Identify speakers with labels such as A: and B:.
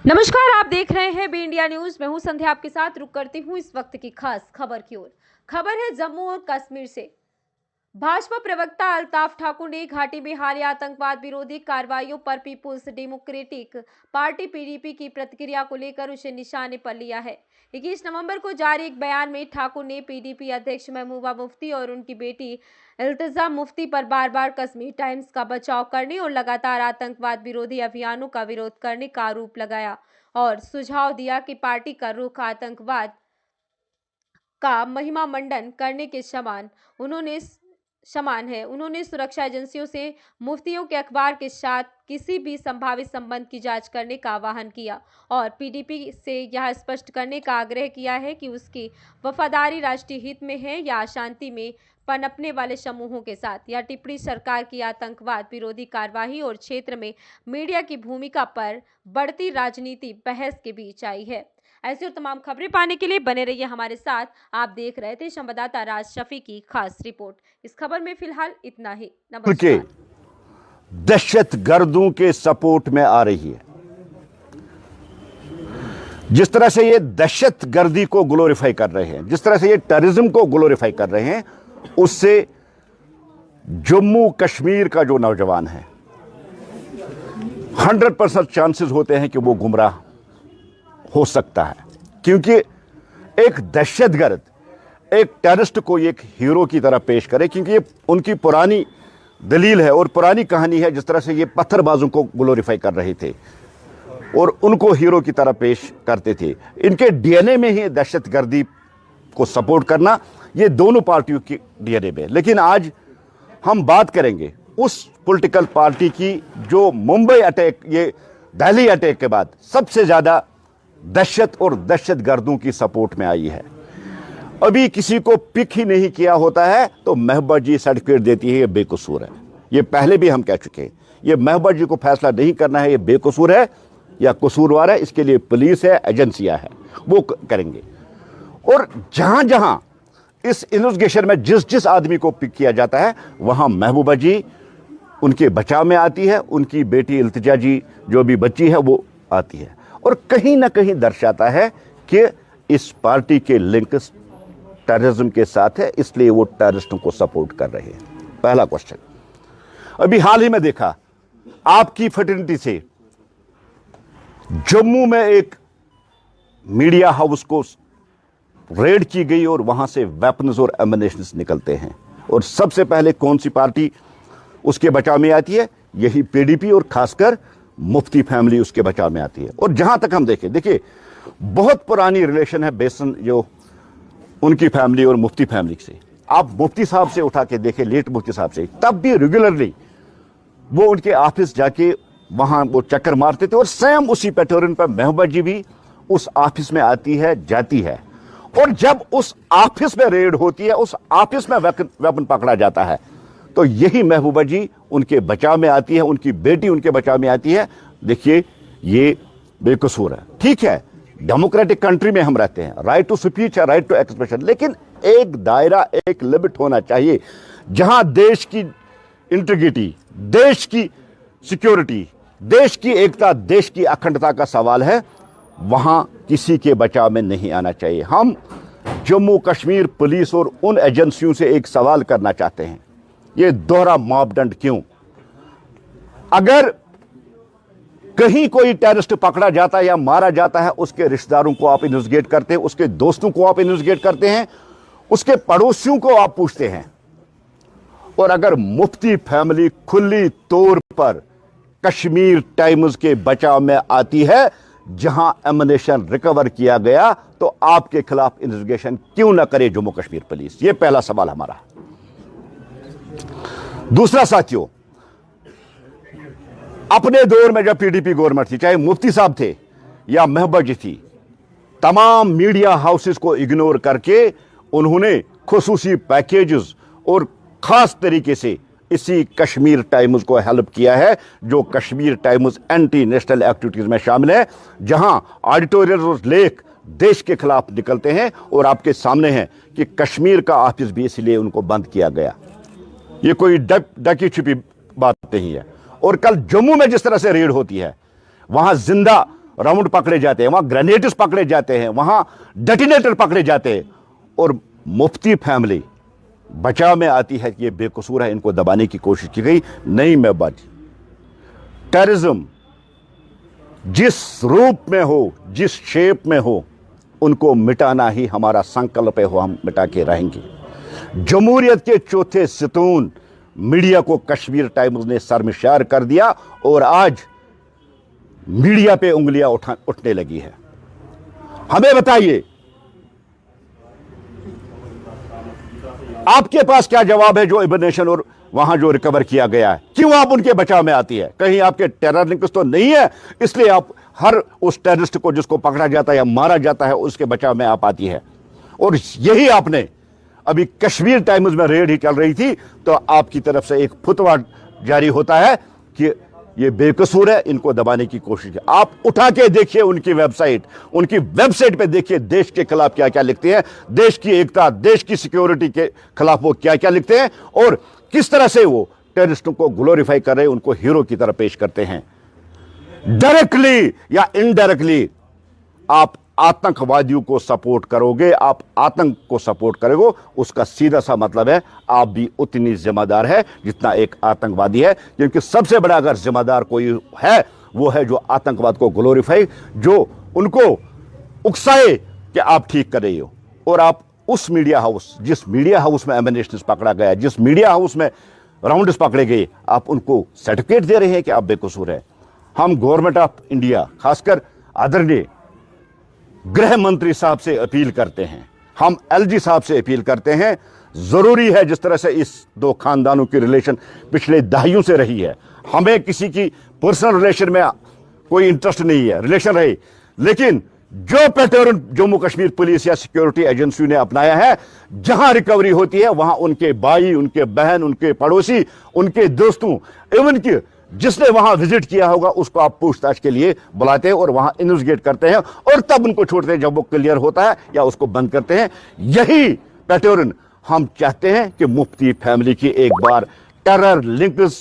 A: नमस्कार, आप देख रहे हैं बी इंडिया न्यूज। मैं हूं संध्या, आपके साथ रुक करती हूं इस वक्त की खास खबर की ओर। खबर है जम्मू और कश्मीर से। भाजपा प्रवक्ता अल्ताफ ठाकुर ने घाटी में हालिया आतंकवाद विरोधी कार्रवाइयों पर पीपुल्स डेमोक्रेटिक पार्टी पीडीपी की प्रतिक्रिया को लेकर उसे निशाने पर लिया है। 21 नवंबर को जारी एक बयान में ठाकुर ने पीडीपी अध्यक्ष महबूबा मुफ्ती और उनकी बेटी इल्तिजा मुफ्ती पर बार बार कश्मीर टाइम्स का बचाव करने और लगातार आतंकवाद विरोधी अभियानों का विरोध करने का आरोप लगाया और सुझाव दिया कि पार्टी का रुख आतंकवाद का महिमा मंडन करने के समान है। उन्होंने सुरक्षा एजेंसियों से मुफ्तियों के अखबार के साथ किसी भी संभावित संबंध की जांच करने का आह्वान किया और पीडीपी से यह स्पष्ट करने का आग्रह किया है कि उसकी वफादारी राष्ट्रीय हित में है या अशांति में पनपने वाले समूहों के साथ। यह टिप्पणी सरकार की आतंकवाद विरोधी कार्यवाही और क्षेत्र में मीडिया की भूमिका पर बढ़ती राजनीति बहस के बीच आई है। ऐसी और तमाम खबरें पाने के लिए बने रहिए हमारे साथ। आप देख रहे थे संवाददाता राज शफी की खास रिपोर्ट। इस खबर में फिलहाल इतना ही। नमस्कार।
B: दहशत गर्दों के सपोर्ट में आ रही है। जिस तरह से ये दहशत गर्दी को ग्लोरीफाई कर रहे हैं, जिस तरह से ये टेररिज्म को ग्लोरीफाई कर रहे हैं, उससे जम्मू कश्मीर का जो नौजवान है 100% चांसेस होते हैं कि वो गुमराह हो सकता है, क्योंकि एक दहशतगर्द एक टेररिस्ट को एक हीरो की तरह पेश करे, क्योंकि ये उनकी पुरानी दलील है और पुरानी कहानी है। जिस तरह से ये पत्थरबाजों को ग्लोरीफाई कर रहे थे और उनको हीरो की तरह पेश करते थे, इनके डीएनए में ही दहशतगर्दी को सपोर्ट करना, ये दोनों पार्टियों की डीएनए में। लेकिन आज हम बात करेंगे उस पॉलिटिकल पार्टी की जो मुंबई अटैक, ये दिल्ली अटैक के बाद सबसे ज्यादा दहशत और दहशतगर्दों की सपोर्ट में आई है। अभी किसी को पिक ही नहीं किया होता है तो महबूबा जी सर्टिफिकेट देती है, ये बेकसूर है। ये पहले भी हम कह चुके हैं, ये महबूबा जी को फैसला नहीं करना है, ये बेकसूर है या कसूरवार है, इसके लिए पुलिस है, एजेंसियां है, वो करेंगे। और जहां जहां इस इन्वेस्टिगेशन में जिस जिस आदमी को पिक किया जाता है, वहां महबूबा जी उनके बचाव में आती है, उनकी बेटी इल्तिजा जी जो भी बच्ची है वो आती है, और कहीं ना कहीं दर्शाता है कि इस पार्टी के लिंक टेररिज्म के साथ है, इसलिए वो टेररिस्टों को सपोर्ट कर रहे हैं। पहला क्वेश्चन, अभी हाल ही में देखा आपकी फैटर्निटी से जम्मू में एक मीडिया हाउस को रेड की गई और वहां से वेपन्स और एमुनेशंस निकलते हैं, और सबसे पहले कौन सी पार्टी उसके बचाव में आती है? यही पीडीपी, और खासकर मुफ्ती फैमिली उसके बचाव में आती है। और जहां तक हम देखिए बहुत पुरानी रिलेशन है बेसन जो उनकी फैमिली और मुफ्ती फैमिली से। आप मुफ्ती साहब से उठा के देखें, लेट मुफ्ती साहब से, तब भी रेगुलरली वो उनके ऑफिस जाके वहां वो चक्कर मारते थे, और सेम उसी पैटर्न पर महबूबा जी भी उस ऑफिस में आती है, जाती है, और जब उस ऑफिस में रेड होती है, उस ऑफिस में वेपन पकड़ा जाता है, तो यही महबूबा जी उनके बचाव में आती है, उनकी बेटी उनके बचाव में आती है। देखिए ये बेकसूर है। ठीक है, डेमोक्रेटिक कंट्री में हम रहते हैं, राइट टू स्पीच है, राइट टू एक्सप्रेशन, लेकिन एक दायरा, एक लिमिट होना चाहिए। जहां देश की इंटीग्रिटी, देश की सिक्योरिटी, देश की एकता, देश की अखंडता का सवाल है, वहां किसी के बचाव में नहीं आना चाहिए। हम जम्मू कश्मीर पुलिस और उन एजेंसियों से एक सवाल करना चाहते हैं, ये दोहरा मापदंड क्यों? अगर कहीं कोई टेररिस्ट पकड़ा जाता है या मारा जाता है, उसके रिश्तेदारों को आप इन्वेस्टिगेट करते हैं, उसके दोस्तों को आप इन्वेस्टिगेट करते हैं, उसके पड़ोसियों को आप पूछते हैं। और अगर मुफ्ती फैमिली खुली तौर पर कश्मीर टाइम्स के बचाव में आती है, जहां एमुनेशन रिकवर किया गया, तो आपके खिलाफ इन्वेस्टिगेशन क्यों ना करे जम्मू कश्मीर पुलिस? यह पहला सवाल हमारा। दूसरा साथियों, अपने दौर में जब पीडीपी गवर्नमेंट थी, चाहे मुफ्ती साहब थे या महबूबा जी थी, तमाम मीडिया हाउसेस को इग्नोर करके उन्होंने खुसूसी पैकेजेस और खास तरीके से इसी कश्मीर टाइम्स को हेल्प किया है, जो Kashmir times anti national activities में शामिल है, जहां एडिटोरियल और लेख देश के खिलाफ निकलते हैं। और आपके सामने है कि कश्मीर का ऑफिस भी इसलिए उनको बंद किया गया। ये कोई डकी छिपी बात नहीं है। और कल जम्मू में जिस तरह से रेड होती है, वहां जिंदा राउंड पकड़े जाते हैं, वहां ग्रेनेड्स पकड़े जाते हैं, वहां डेटिनेटर पकड़े जाते हैं, और मुफ्ती फैमिली बचाव में आती है कि ये बेकसूर है, इनको दबाने की कोशिश की गई। नहीं मैं बात, टेररिज्म जिस रूप में हो, जिस शेप में हो, उनको मिटाना ही हमारा संकल्प है, हो हम मिटा के रहेंगे। जमहूरियत के चौथे सतून मीडिया को कश्मीर टाइम्स ने शर्मसार कर दिया और आज मीडिया पे उंगलियां उठने लगी है। हमें बताइए, आपके पास क्या जवाब है जो इबनेशन और वहां जो रिकवर किया गया है, क्यों आप उनके बचाव में आती है? कहीं आपके टेरर लिंक्स तो नहीं है, इसलिए आप हर उस टेररिस्ट को जिसको पकड़ा जाता है या मारा जाता है उसके बचाव में आप आती है। और यही आपने अभी कश्मीर टाइम्स में रेड ही चल रही थी तो आपकी तरफ से एक फतवा जारी होता है कि ये बेकसूर है, इनको दबाने की कोशिश है। आप उठा के देखिए उनकी वेबसाइट पे देखिए देश के खिलाफ क्या क्या लिखते हैं, देश की एकता, देश की सिक्योरिटी के खिलाफ वो क्या क्या लिखते हैं और किस तरह से वो टेररिस्टों को ग्लोरीफाई कर रहे हैं, उनको हीरो की तरह पेश करते हैं। डायरेक्टली या इनडायरेक्टली आप आतंकवादियों को सपोर्ट करोगे, आप आतंक को सपोर्ट करोगे, उसका सीधा सा मतलब है आप भी उतनी जिम्मेदार है जितना एक आतंकवादी है। क्योंकि सबसे बड़ा अगर जिम्मेदार कोई है वो है जो आतंकवाद को ग्लोरीफाई, जो उनको उकसाए कि आप ठीक कर रही हो। और आप उस मीडिया हाउस, जिस मीडिया हाउस में एमिनेशंस पकड़ा गया, जिस मीडिया हाउस में राउंड्स पकड़े गए, आप उनको सर्टिफिकेट दे रहे हैं कि आप बेकसूर है। हम गवर्नमेंट ऑफ इंडिया, खासकर आदरणीय गृह मंत्री साहब से अपील करते हैं, हम एलजी साहब से अपील करते हैं, जरूरी है जिस तरह से इस दो खानदानों की रिलेशन पिछले दहाइयों से रही है, हमें किसी की पर्सनल रिलेशन में कोई इंटरेस्ट नहीं है, रिलेशन रहे, लेकिन जो पैटर्न जम्मू कश्मीर पुलिस या सिक्योरिटी एजेंसियों ने अपनाया है, जहां रिकवरी होती है वहां उनके भाई, उनके बहन, उनके पड़ोसी, उनके दोस्तों, इवन कि जिसने वहां विजिट किया होगा उसको आप पूछताछ के लिए बुलाते हैं और वहां इन्वेस्टिगेट करते हैं और तब उनको छोड़ते हैं जब वो क्लियर होता है या उसको बंद करते हैं। यही पैटर्न हम चाहते हैं कि मुफ्ती फैमिली की एक बार टेरर लिंक्स